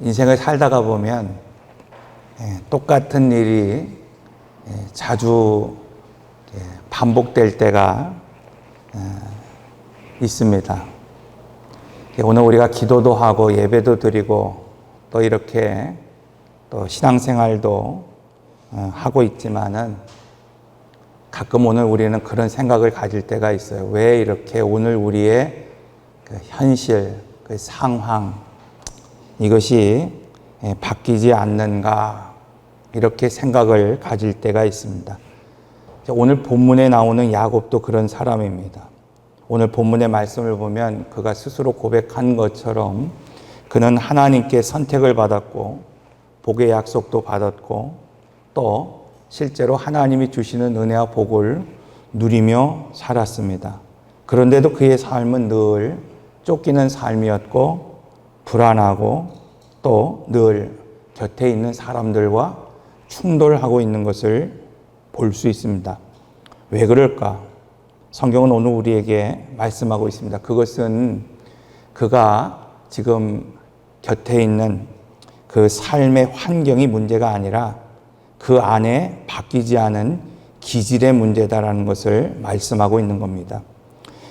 인생을 살다가 보면 똑같은 일이 자주 반복될 때가 있습니다. 오늘 우리가 기도도 하고 예배도 드리고 또 이렇게 또 신앙생활도 하고 있지만은 가끔 오늘 우리는 그런 생각을 가질 때가 있어요. 왜 이렇게 오늘 우리의 그 현실, 그 상황 이것이 바뀌지 않는가 이렇게 생각을 가질 때가 있습니다. 오늘 본문에 나오는 야곱도 그런 사람입니다. 오늘 본문의 말씀을 보면 그가 스스로 고백한 것처럼 그는 하나님께 선택을 받았고 복의 약속도 받았고 또 실제로 하나님이 주시는 은혜와 복을 누리며 살았습니다. 그런데도 그의 삶은 늘 쫓기는 삶이었고 불안하고 또 늘 곁에 있는 사람들과 충돌하고 있는 것을 볼 수 있습니다. 왜 그럴까? 성경은 오늘 우리에게 말씀하고 있습니다. 그것은 그가 지금 곁에 있는 그 삶의 환경이 문제가 아니라 그 안에 바뀌지 않은 기질의 문제다라는 것을 말씀하고 있는 겁니다.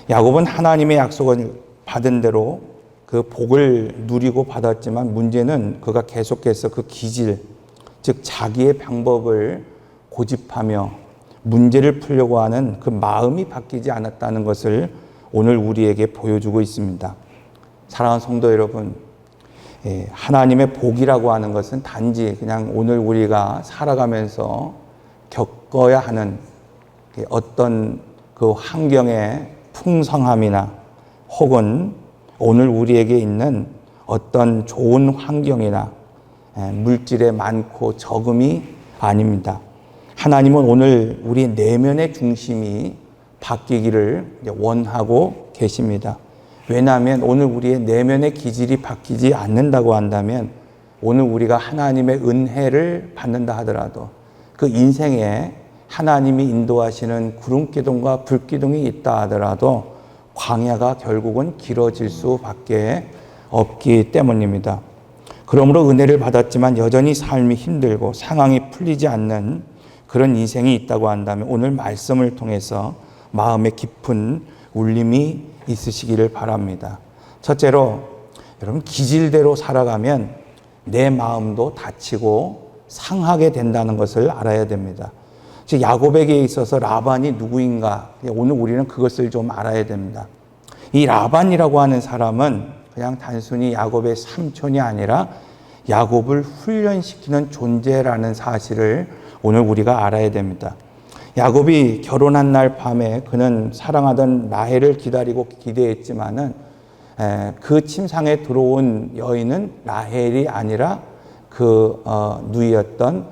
야곱은 하나님의 약속을 받은 대로 그 복을 누리고 받았지만 문제는 그가 계속해서 그 기질, 즉 자기의 방법을 고집하며 문제를 풀려고 하는 그 마음이 바뀌지 않았다는 것을 오늘 우리에게 보여주고 있습니다. 사랑하는 성도 여러분, 하나님의 복이라고 하는 것은 단지 그냥 오늘 우리가 살아가면서 겪어야 하는 어떤 그 환경의 풍성함이나 혹은 오늘 우리에게 있는 어떤 좋은 환경이나 물질의 많고 적음이 아닙니다. 하나님은 오늘 우리 내면의 중심이 바뀌기를 원하고 계십니다. 왜냐하면 오늘 우리의 내면의 기질이 바뀌지 않는다고 한다면 오늘 우리가 하나님의 은혜를 받는다 하더라도 그 인생에 하나님이 인도하시는 구름기둥과 불기둥이 있다 하더라도 광야가 결국은 길어질 수밖에 없기 때문입니다. 그러므로 은혜를 받았지만 여전히 삶이 힘들고 상황이 풀리지 않는 그런 인생이 있다고 한다면 오늘 말씀을 통해서 마음에 깊은 울림이 있으시기를 바랍니다. 첫째로 여러분 기질대로 살아가면 내 마음도 다치고 상하게 된다는 것을 알아야 됩니다. 즉 야곱에게 있어서 라반이 누구인가 오늘 우리는 그것을 좀 알아야 됩니다. 이 라반이라고 하는 사람은 그냥 단순히 야곱의 삼촌이 아니라 야곱을 훈련시키는 존재라는 사실을 오늘 우리가 알아야 됩니다. 야곱이 결혼한 날 밤에 그는 사랑하던 라헬을 기다리고 기대했지만은 그 침상에 들어온 여인은 라헬이 아니라 그 누이였던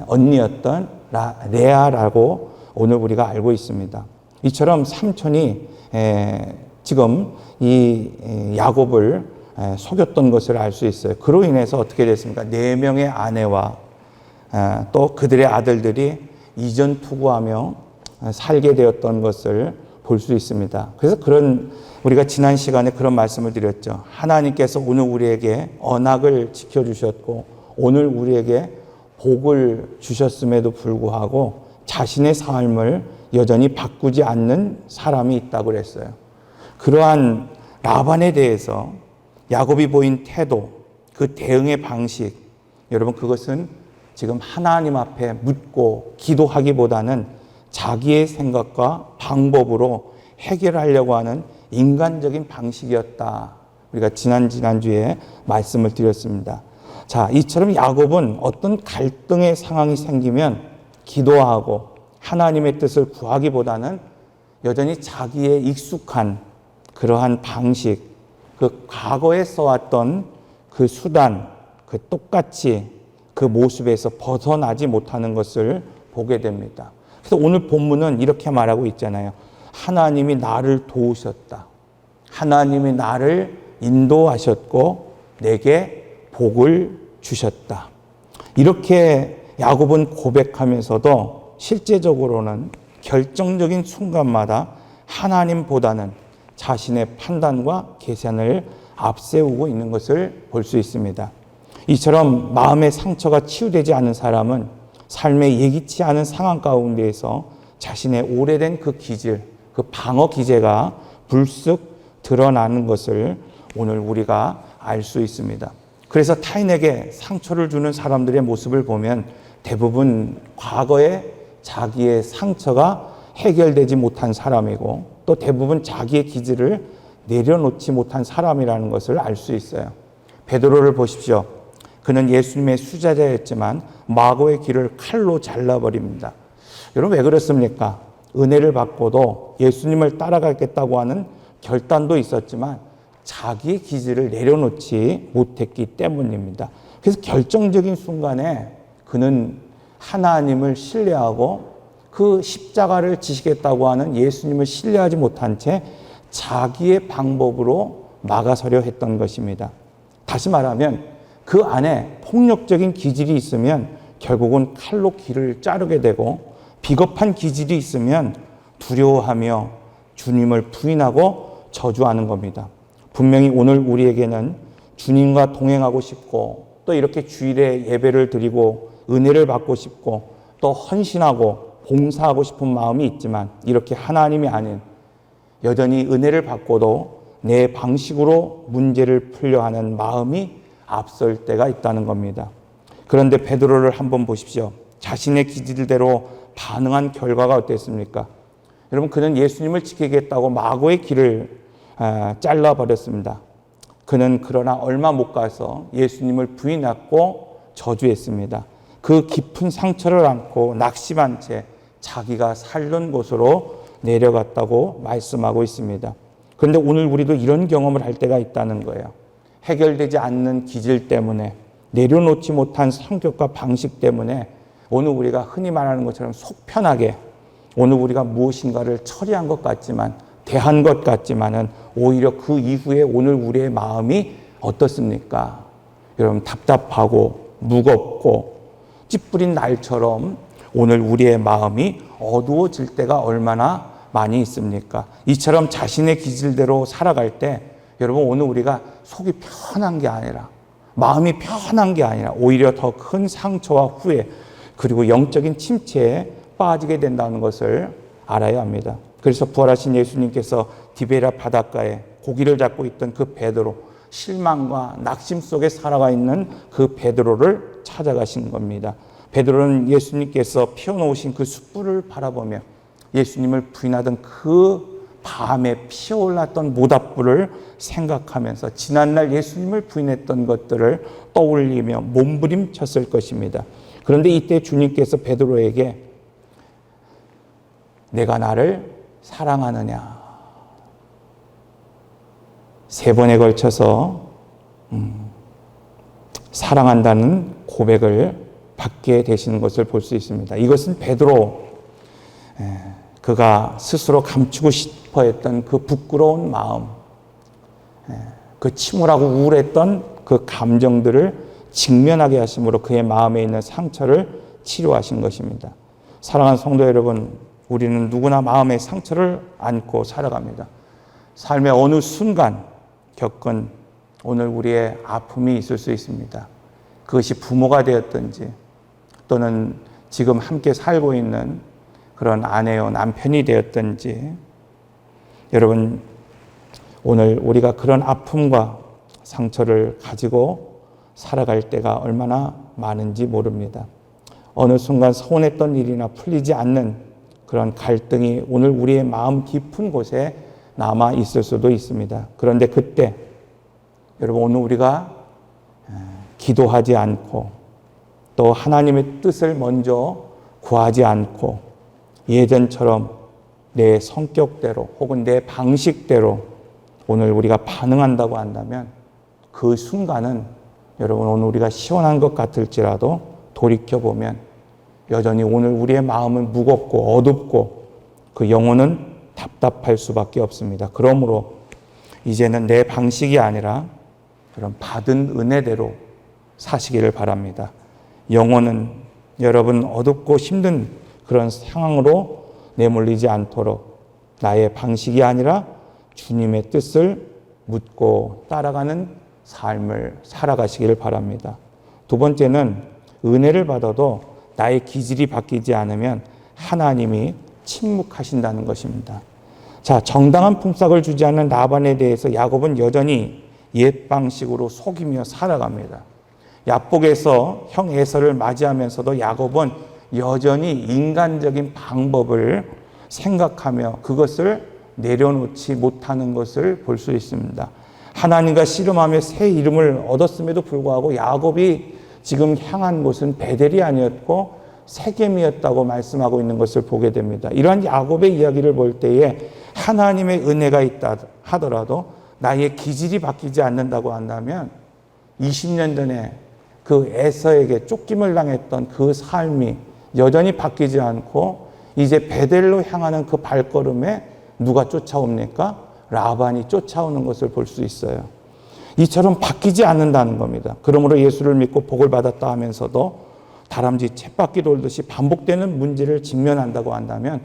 언니였던 레아라고 오늘 우리가 알고 있습니다. 이처럼 삼촌이 지금 이 야곱을 속였던 것을 알 수 있어요. 그로 인해서 어떻게 됐습니까? 4명의 아내와 또 그들의 아들들이 이전 투구하며 살게 되었던 것을 볼 수 있습니다. 그래서 우리가 지난 시간에 그런 말씀을 드렸죠. 하나님께서 오늘 우리에게 언약을 지켜주셨고 오늘 우리에게 복을 주셨음에도 불구하고 자신의 삶을 여전히 바꾸지 않는 사람이 있다고 그랬어요. 그러한 라반에 대해서 야곱이 보인 태도, 그 대응의 방식, 여러분 그것은 지금 하나님 앞에 묻고 기도하기보다는 자기의 생각과 방법으로 해결하려고 하는 인간적인 방식이었다. 우리가 지난주에 말씀을 드렸습니다. 자, 이처럼 야곱은 어떤 갈등의 상황이 생기면 기도하고 하나님의 뜻을 구하기보다는 여전히 자기의 익숙한 그러한 방식, 그 과거에 써왔던 그 수단, 그 똑같이 그 모습에서 벗어나지 못하는 것을 보게 됩니다. 그래서 오늘 본문은 이렇게 말하고 있잖아요. 하나님이 나를 도우셨다. 하나님이 나를 인도하셨고 내게 복을 주셨다. 이렇게 야곱은 고백하면서도 실제적으로는 결정적인 순간마다 하나님보다는 자신의 판단과 계산을 앞세우고 있는 것을 볼 수 있습니다. 이처럼 마음의 상처가 치유되지 않은 사람은 삶의 예기치 않은 상황 가운데에서 자신의 오래된 그 기질, 그 방어 기제가 불쑥 드러나는 것을 오늘 우리가 알 수 있습니다. 그래서 타인에게 상처를 주는 사람들의 모습을 보면 대부분 과거에 자기의 상처가 해결되지 못한 사람이고 또 대부분 자기의 기질을 내려놓지 못한 사람이라는 것을 알 수 있어요. 베드로를 보십시오. 그는 예수님의 수제자였지만 마고의 귀를 칼로 잘라버립니다. 여러분 왜 그렇습니까? 은혜를 받고도 예수님을 따라가겠다고 하는 결단도 있었지만 자기의 기질을 내려놓지 못했기 때문입니다. 그래서 결정적인 순간에 그는 하나님을 신뢰하고 그 십자가를 지시겠다고 하는 예수님을 신뢰하지 못한 채 자기의 방법으로 막아서려 했던 것입니다. 다시 말하면 그 안에 폭력적인 기질이 있으면 결국은 칼로 귀를 자르게 되고 비겁한 기질이 있으면 두려워하며 주님을 부인하고 저주하는 겁니다. 분명히 오늘 우리에게는 주님과 동행하고 싶고 또 이렇게 주일에 예배를 드리고 은혜를 받고 싶고 또 헌신하고 봉사하고 싶은 마음이 있지만 이렇게 하나님이 아닌 여전히 은혜를 받고도 내 방식으로 문제를 풀려 하는 마음이 앞설 때가 있다는 겁니다. 그런데 베드로를 한번 보십시오. 자신의 기질대로 반응한 결과가 어땠습니까? 여러분 그는 예수님을 지키겠다고 마고의 길을 잘라버렸습니다. 그는 그러나 얼마 못 가서 예수님을 부인하고 저주했습니다. 그 깊은 상처를 안고 낙심한 채 자기가 살던 곳으로 내려갔다고 말씀하고 있습니다. 그런데 오늘 우리도 이런 경험을 할 때가 있다는 거예요. 해결되지 않는 기질 때문에 내려놓지 못한 성격과 방식 때문에 오늘 우리가 흔히 말하는 것처럼 속 편하게 오늘 우리가 무엇인가를 처리한 것 같지만 대한 것 같지만은 오히려 그 이후에 오늘 우리의 마음이 어떻습니까? 여러분 답답하고 무겁고 찌푸린 날처럼 오늘 우리의 마음이 어두워질 때가 얼마나 많이 있습니까? 이처럼 자신의 기질대로 살아갈 때 여러분 오늘 우리가 속이 편한 게 아니라 마음이 편한 게 아니라 오히려 더 큰 상처와 후회 그리고 영적인 침체에 빠지게 된다는 것을 알아야 합니다. 그래서 부활하신 예수님께서 디베라 바닷가에 고기를 잡고 있던 그 베드로 실망과 낙심 속에 살아가 있는 그 베드로를 찾아가신 겁니다. 베드로는 예수님께서 피워놓으신 그 숯불을 바라보며 예수님을 부인하던 그 밤에 피어올랐던 모닥불을 생각하면서 지난날 예수님을 부인했던 것들을 떠올리며 몸부림쳤을 것입니다. 그런데 이때 주님께서 베드로에게 내가 나를 사랑하느냐 3번에 걸쳐서 사랑한다는 고백을 받게 되시는 것을 볼 수 있습니다. 이것은 베드로 그가 스스로 감추고 싶어 했던 그 부끄러운 마음, 그 침울하고 우울했던 그 감정들을 직면하게 하심으로 그의 마음에 있는 상처를 치료하신 것입니다. 사랑하는 성도 여러분, 우리는 누구나 마음의 상처를 안고 살아갑니다. 삶의 어느 순간 겪은 오늘 우리의 아픔이 있을 수 있습니다. 그것이 부모가 되었든지 또는 지금 함께 살고 있는 그런 아내요 남편이 되었든지 여러분 오늘 우리가 그런 아픔과 상처를 가지고 살아갈 때가 얼마나 많은지 모릅니다. 어느 순간 서운했던 일이나 풀리지 않는 그런 갈등이 오늘 우리의 마음 깊은 곳에 남아 있을 수도 있습니다. 그런데 그때 여러분 오늘 우리가 기도하지 않고 또 하나님의 뜻을 먼저 구하지 않고 예전처럼 내 성격대로 혹은 내 방식대로 오늘 우리가 반응한다고 한다면 그 순간은 여러분 오늘 우리가 시원한 것 같을지라도 돌이켜보면 여전히 오늘 우리의 마음은 무겁고 어둡고 그 영혼은 답답할 수밖에 없습니다. 그러므로 이제는 내 방식이 아니라 그런 받은 은혜대로 사시기를 바랍니다. 영혼은 여러분 어둡고 힘든 그런 상황으로 내몰리지 않도록 나의 방식이 아니라 주님의 뜻을 묻고 따라가는 삶을 살아가시기를 바랍니다. 두 번째는 은혜를 받아도 나의 기질이 바뀌지 않으면 하나님이 침묵하신다는 것입니다. 자, 정당한 품삯을 주지 않는 라반에 대해서 야곱은 여전히 옛 방식으로 속이며 살아갑니다. 야복에서 형 에서를 맞이하면서도 야곱은 여전히 인간적인 방법을 생각하며 그것을 내려놓지 못하는 것을 볼 수 있습니다. 하나님과 씨름하며 새 이름을 얻었음에도 불구하고 야곱이 지금 향한 곳은 베델이 아니었고 세겜이었다고 말씀하고 있는 것을 보게 됩니다. 이러한 야곱의 이야기를 볼 때에 하나님의 은혜가 있다 하더라도 나의 기질이 바뀌지 않는다고 한다면 20년 전에 그 에서에게 쫓김을 당했던 그 삶이 여전히 바뀌지 않고 이제 베델로 향하는 그 발걸음에 누가 쫓아옵니까? 라반이 쫓아오는 것을 볼 수 있어요. 이처럼 바뀌지 않는다는 겁니다. 그러므로 예수를 믿고 복을 받았다 하면서도 다람쥐 쳇바퀴 돌듯이 반복되는 문제를 직면한다고 한다면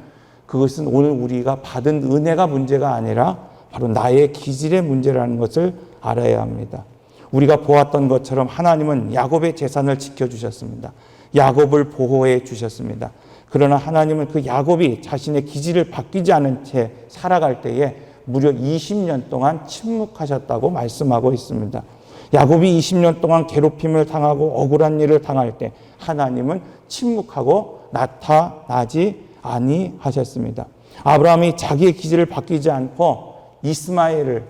그것은 오늘 우리가 받은 은혜가 문제가 아니라 바로 나의 기질의 문제라는 것을 알아야 합니다. 우리가 보았던 것처럼 하나님은 야곱의 재산을 지켜주셨습니다. 야곱을 보호해 주셨습니다. 그러나 하나님은 그 야곱이 자신의 기질을 바뀌지 않은 채 살아갈 때에 무려 20년 동안 침묵하셨다고 말씀하고 있습니다. 야곱이 20년 동안 괴롭힘을 당하고 억울한 일을 당할 때 하나님은 침묵하고 나타나지 아니하셨습니다. 아브라함이 자기의 기질을 바뀌지 않고 이스마엘을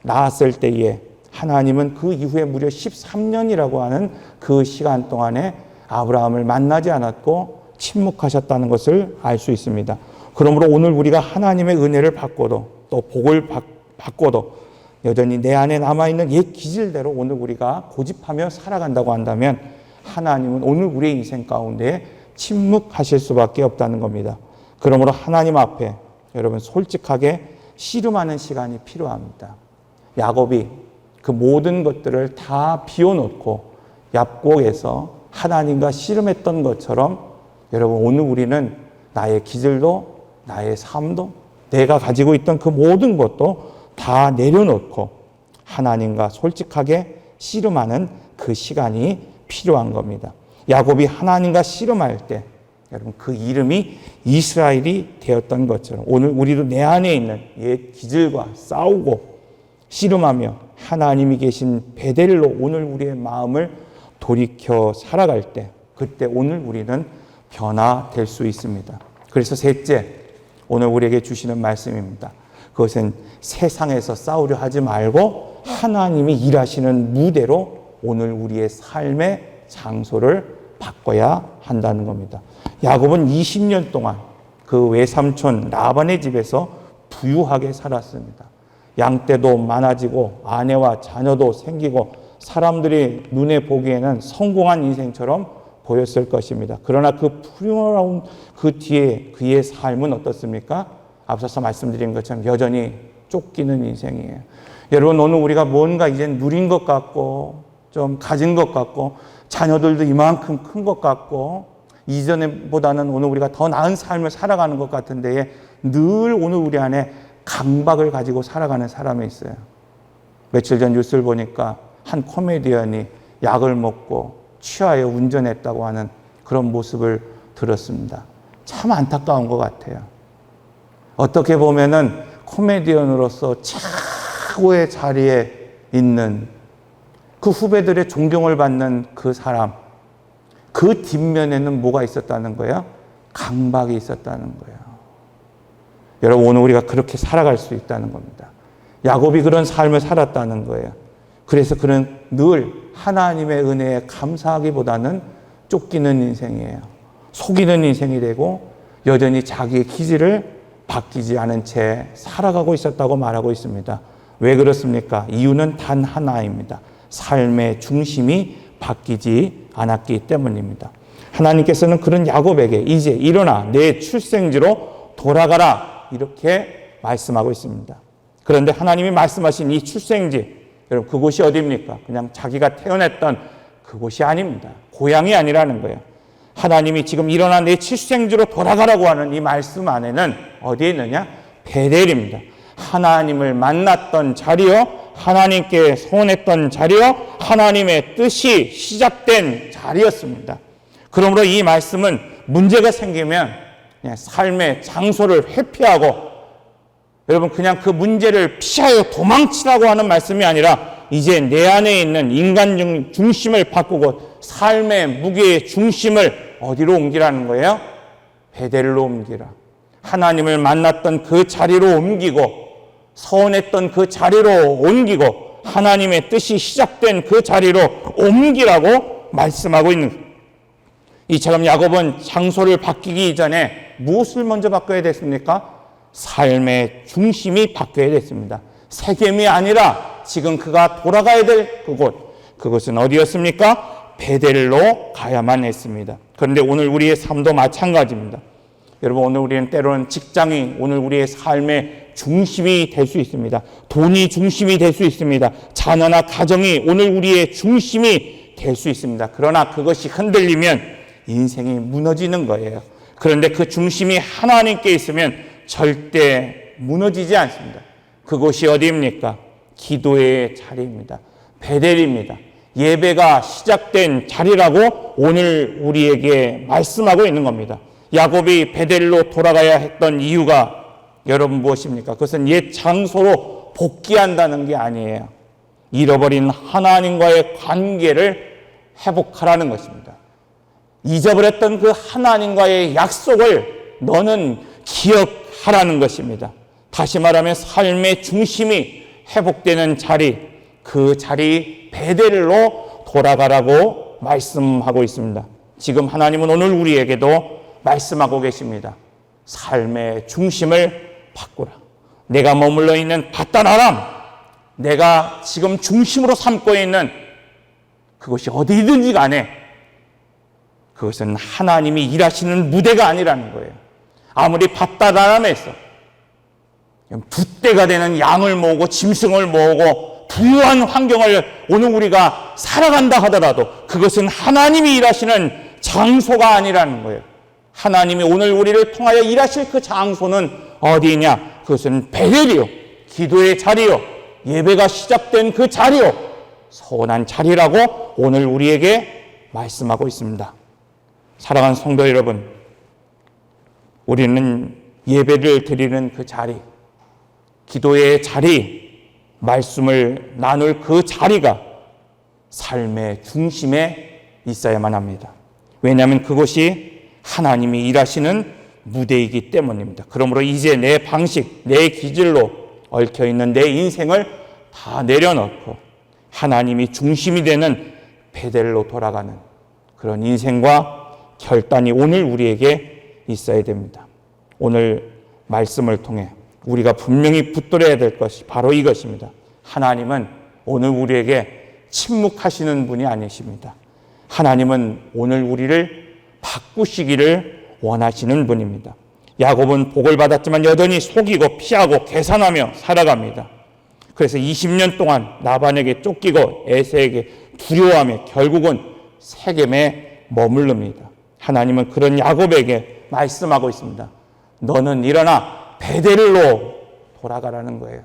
낳았을 때에 하나님은 그 이후에 무려 13년이라고 하는 그 시간 동안에 아브라함을 만나지 않았고 침묵하셨다는 것을 알 수 있습니다. 그러므로 오늘 우리가 하나님의 은혜를 받고도 또 복을 받고도 여전히 내 안에 남아있는 옛 기질대로 오늘 우리가 고집하며 살아간다고 한다면 하나님은 오늘 우리의 인생 가운데 침묵하실 수밖에 없다는 겁니다. 그러므로 하나님 앞에 여러분 솔직하게 씨름하는 시간이 필요합니다. 야곱이 그 모든 것들을 다 비워놓고 야복에서 하나님과 씨름했던 것처럼 여러분 오늘 우리는 나의 기질도 나의 삶도 내가 가지고 있던 그 모든 것도 다 내려놓고 하나님과 솔직하게 씨름하는 그 시간이 필요한 겁니다. 야곱이 하나님과 씨름할 때 여러분 그 이름이 이스라엘이 되었던 것처럼 오늘 우리도 내 안에 있는 옛 기질과 싸우고 씨름하며 하나님이 계신 베델로 오늘 우리의 마음을 돌이켜 살아갈 때 그때 오늘 우리는 변화될 수 있습니다. 그래서 셋째, 오늘 우리에게 주시는 말씀입니다. 그것은 세상에서 싸우려 하지 말고 하나님이 일하시는 무대로 오늘 우리의 삶의 장소를 바꿔야 한다는 겁니다. 야곱은 20년 동안 그 외삼촌 라반의 집에서 부유하게 살았습니다. 양떼도 많아지고 아내와 자녀도 생기고 사람들이 눈에 보기에는 성공한 인생처럼 보였을 것입니다. 그러나 그 풍요로운 그 뒤에 그의 삶은 어떻습니까? 앞서서 말씀드린 것처럼 여전히 쫓기는 인생이에요. 여러분 오늘 우리가 뭔가 이제 누린 것 같고 좀 가진 것 같고 자녀들도 이만큼 큰 것 같고 이전보다는 오늘 우리가 더 나은 삶을 살아가는 것 같은데 늘 오늘 우리 안에 강박을 가지고 살아가는 사람이 있어요. 며칠 전 뉴스를 보니까 한 코미디언이 약을 먹고 취하여 운전했다고 하는 그런 모습을 들었습니다. 참 안타까운 것 같아요. 어떻게 보면은 코미디언으로서 최고의 자리에 있는 그 후배들의 존경을 받는 그 사람, 그 뒷면에는 뭐가 있었다는 거예요? 강박이 있었다는 거예요. 여러분 오늘 우리가 그렇게 살아갈 수 있다는 겁니다. 야곱이 그런 삶을 살았다는 거예요. 그래서 그는 늘 하나님의 은혜에 감사하기보다는 쫓기는 인생이에요. 속이는 인생이 되고 여전히 자기의 기질을 바뀌지 않은 채 살아가고 있었다고 말하고 있습니다. 왜 그렇습니까? 이유는 단 하나입니다. 삶의 중심이 바뀌지 않았기 때문입니다. 하나님께서는 그런 야곱에게 이제 일어나 내 출생지로 돌아가라 이렇게 말씀하고 있습니다. 그런데 하나님이 말씀하신 이 출생지 여러분 그곳이 어디입니까? 그냥 자기가 태어났던 그곳이 아닙니다. 고향이 아니라는 거예요. 하나님이 지금 일어나 내 출생지로 돌아가라고 하는 이 말씀 안에는 어디에 있느냐? 베델입니다. 하나님을 만났던 자리요 하나님께 소원했던 자리요, 하나님의 뜻이 시작된 자리였습니다. 그러므로 이 말씀은 문제가 생기면 그냥 삶의 장소를 회피하고, 여러분 그냥 그 문제를 피하여 도망치라고 하는 말씀이 아니라, 이제 내 안에 있는 인간 중심을 바꾸고 삶의 무게의 중심을 어디로 옮기라는 거예요? 베델로 옮기라. 하나님을 만났던 그 자리로 옮기고, 서원했던 그 자리로 옮기고, 하나님의 뜻이 시작된 그 자리로 옮기라고 말씀하고 있는 거예요. 이처럼 야곱은 장소를 바뀌기 전에 무엇을 먼저 바꿔야 됐습니까? 삶의 중심이 바뀌어야 됐습니다. 세겜이 아니라 지금 그가 돌아가야 될 그곳은 어디였습니까? 베델로 가야만 했습니다. 그런데 오늘 우리의 삶도 마찬가지입니다. 여러분, 오늘 우리는 때로는 직장이 오늘 우리의 삶의 중심이 될 수 있습니다. 돈이 중심이 될 수 있습니다. 자녀나 가정이 오늘 우리의 중심이 될 수 있습니다. 그러나 그것이 흔들리면 인생이 무너지는 거예요. 그런데 그 중심이 하나님께 있으면 절대 무너지지 않습니다. 그곳이 어디입니까? 기도의 자리입니다. 베델입니다. 예배가 시작된 자리라고 오늘 우리에게 말씀하고 있는 겁니다. 야곱이 베델로 돌아가야 했던 이유가 여러분 무엇입니까? 그것은 옛 장소로 복귀한다는 게 아니에요. 잃어버린 하나님과의 관계를 회복하라는 것입니다. 잊어버렸던 그 하나님과의 약속을 너는 기억하라는 것입니다. 다시 말하면 삶의 중심이 회복되는 자리, 그 자리 베델로 돌아가라고 말씀하고 있습니다. 지금 하나님은 오늘 우리에게도 말씀하고 계십니다. 삶의 중심을 바꾸라. 내가 머물러 있는 바단 아람, 내가 지금 중심으로 삼고 있는 그것이 어디든지 간에 그것은 하나님이 일하시는 무대가 아니라는 거예요. 아무리 바단 아람에서 붓대가 되는 양을 모으고 짐승을 모으고 부유한 환경을 오늘 우리가 살아간다 하더라도 그것은 하나님이 일하시는 장소가 아니라는 거예요. 하나님이 오늘 우리를 통하여 일하실 그 장소는 어디냐? 그것은 베델이요, 기도의 자리요, 예배가 시작된 그 자리요, 서운한 자리라고 오늘 우리에게 말씀하고 있습니다. 사랑하는 성도 여러분, 우리는 예배를 드리는 그 자리, 기도의 자리, 말씀을 나눌 그 자리가 삶의 중심에 있어야만 합니다. 왜냐하면 그것이 하나님이 일하시는 무대이기 때문입니다. 그러므로 이제 내 방식, 내 기질로 얽혀있는 내 인생을 다 내려놓고 하나님이 중심이 되는 베델로 돌아가는 그런 인생과 결단이 오늘 우리에게 있어야 됩니다. 오늘 말씀을 통해 우리가 분명히 붙들어야 될 것이 바로 이것입니다. 하나님은 오늘 우리에게 침묵하시는 분이 아니십니다. 하나님은 오늘 우리를 바꾸시기를 원하시는 분입니다. 야곱은 복을 받았지만 여전히 속이고 피하고 계산하며 살아갑니다. 그래서 20년 동안 라반에게 쫓기고 에세에게 두려워하며 결국은 세겜에 머무릅니다. 하나님은 그런 야곱에게 말씀하고 있습니다. 너는 일어나 베델로 돌아가라는 거예요.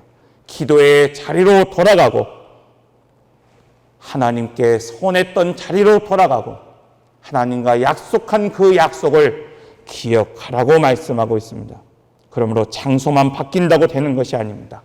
기도의 자리로 돌아가고 하나님께 소원했던 자리로 돌아가고 하나님과 약속한 그 약속을 기억하라고 말씀하고 있습니다. 그러므로 장소만 바뀐다고 되는 것이 아닙니다.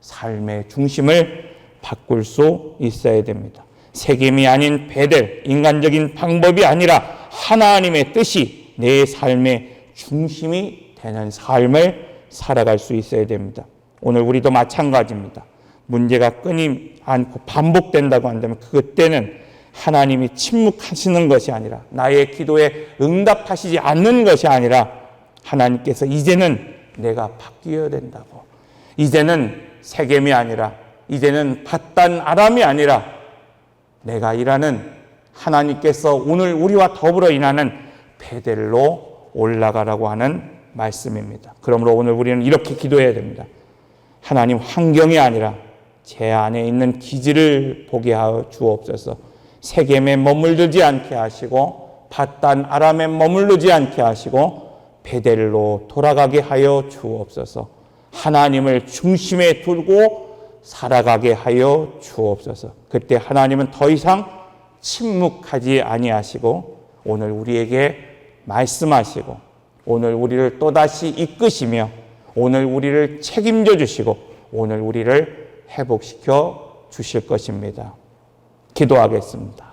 삶의 중심을 바꿀 수 있어야 됩니다. 세겜이 아닌 베델, 인간적인 방법이 아니라 하나님의 뜻이 내 삶의 중심이 되는 삶을 살아갈 수 있어야 됩니다. 오늘 우리도 마찬가지입니다. 문제가 끊임 않고 반복된다고 한다면 그때는 하나님이 침묵하시는 것이 아니라 나의 기도에 응답하시지 않는 것이 아니라 하나님께서 이제는 내가 바뀌어야 된다고, 이제는 세겜이 아니라 이제는 바단 아람이 아니라 내가 일하는 하나님께서 오늘 우리와 더불어 일하는 베델로 올라가라고 하는 말씀입니다. 그러므로 오늘 우리는 이렇게 기도해야 됩니다. 하나님, 환경이 아니라 제 안에 있는 기질을 보게 하여 주옵소서. 세겜에 머물르지 않게 하시고 바단 아람에 머물르지 않게 하시고 베델로 돌아가게 하여 주옵소서. 하나님을 중심에 두고 살아가게 하여 주옵소서. 그때 하나님은 더 이상 침묵하지 아니하시고 오늘 우리에게 말씀하시고 오늘 우리를 또다시 이끄시며 오늘 우리를 책임져 주시고 오늘 우리를 회복시켜 주실 것입니다. 기도하겠습니다.